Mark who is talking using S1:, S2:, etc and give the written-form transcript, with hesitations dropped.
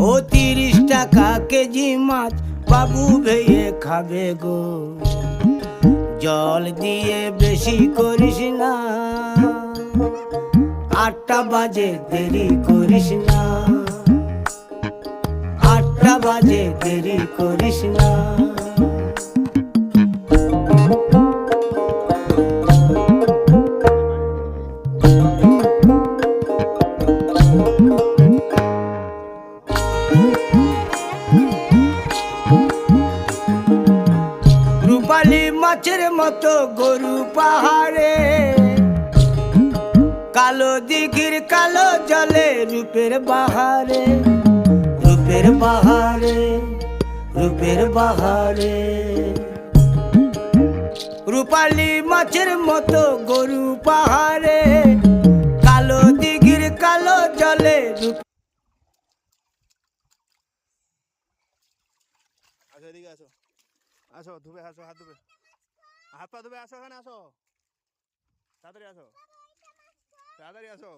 S1: ও 30 টাকা কেজি মাছ বাবু ভেয়ে খাবে গো। জল দিয়ে বেশি করিস না, 8টা বাজে দেরি করিস না, 8টা বাজে দেরি করিস না। রূপালী মাছের মতো গরু পাহাড়ে, কালো দিঘির কালো জলে রূপের বাহারে, রূপের বাহারে, রূপের বাহারে। রূপালী মাছের মতো গরু পাহাড়ে, কালো দিঘির কালো জলে রূপ।
S2: আসো এদিকে আসো, আসো ধুবে আসো, হাত ধুবে, হাত পা ধুবে, আসো এখানে আসো, তাড়াতাড়ি আসো, তাড়াতাড়ি আসো।